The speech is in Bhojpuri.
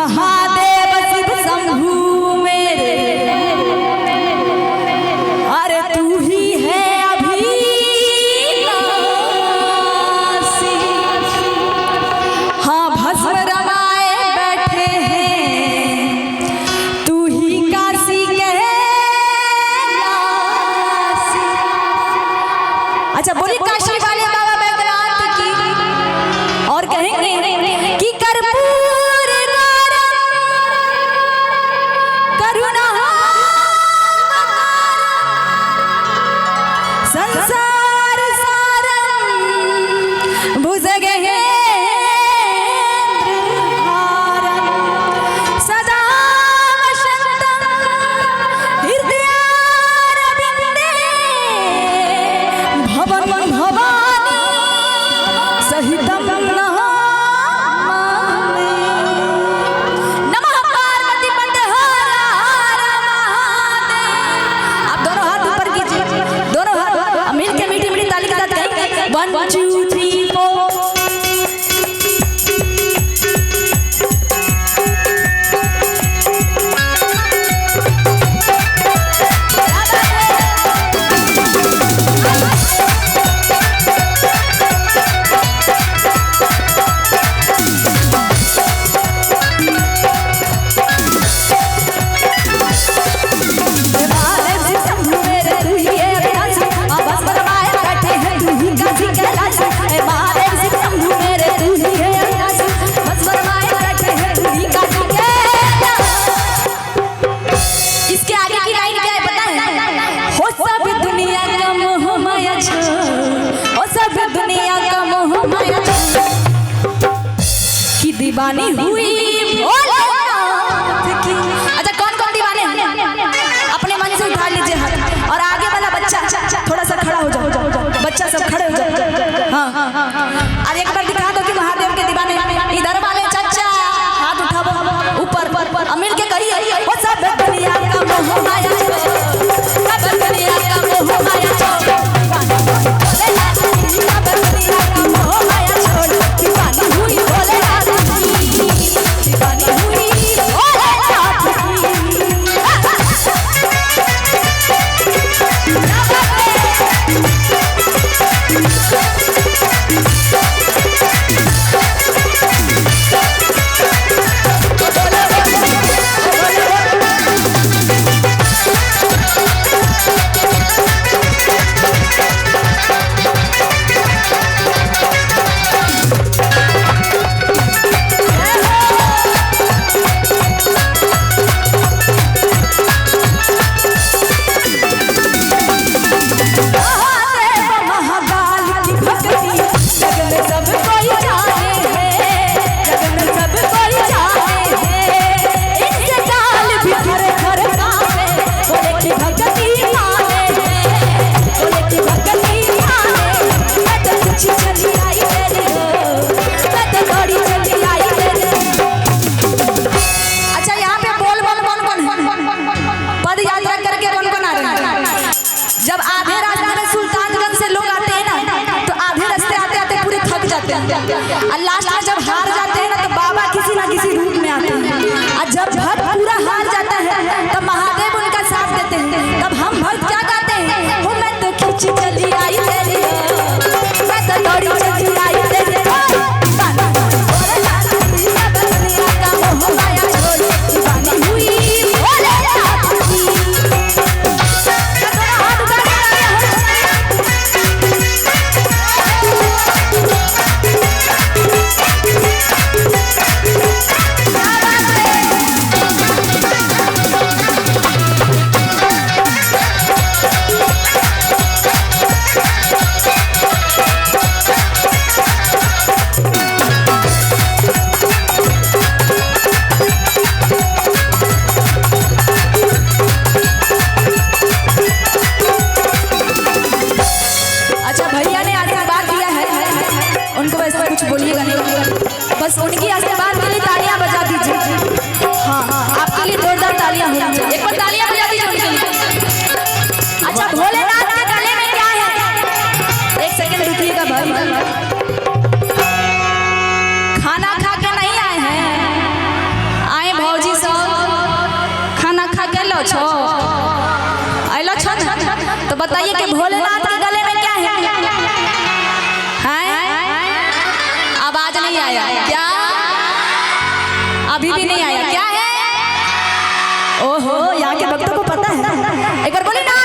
महादेव शिव शंभू मेरे, अरे तू ही है अभिलाषी। हाँ भस्म रमाए बैठे हैं, तू ही काशी कैलाशी। अच्छा बोलिए काशी वाले बाबा बैद्यनाथ की। और कहेंगे कि कर्पूर करुणा संसार सारं भुजगेन्द्रहारं सदा वसन्तं हृदयारविन्दे भवं भवानी सहितं नमामि। नमः पार्वती पते हर हर महादेव। आप दोनों हाथ ऊपर कीजिए, दोनों हाथ मिल के मीठी मीठी ताली के साथ कहेंगे 1 2 3 4। इसके आगे की लाइन क्या है पता है? हो सब दुनिया का मोह माया छोड़, हो सब दुनिया का मोह माया छोड़, कि दीवानी हुई भोलेनाथ की। अच्छा कौन कौन दीवाने हैं? अपने मन से उठा लीजिए हाथ। और आगे वाला बच्चा थोड़ा सा खड़ा हो जाओ, बच्चा सब खड़े हो जाओ। हाँ और एक बार दिखा दो कि महादेव के दीवाने। इधर वाले चाचा हाथ उठाओ ऊपर और मिल के कहिए वो सब दुनिया का मोह माया छोड़, सब दुनिया का मोह माया छोड़, सब दुनिया का मोह माया छोड़, दीवानी हुई भोलेनाथ की, दीवानी हुई भोलेनाथ की। आइलो छो आइलो छो तो बताइए कि भोलेनाथ के गले में क्या है? आवाज नहीं आया क्या? अभी भी नहीं आया क्या है? ओहो यहाँ के भक्तों को पता है। एक बार बोले ना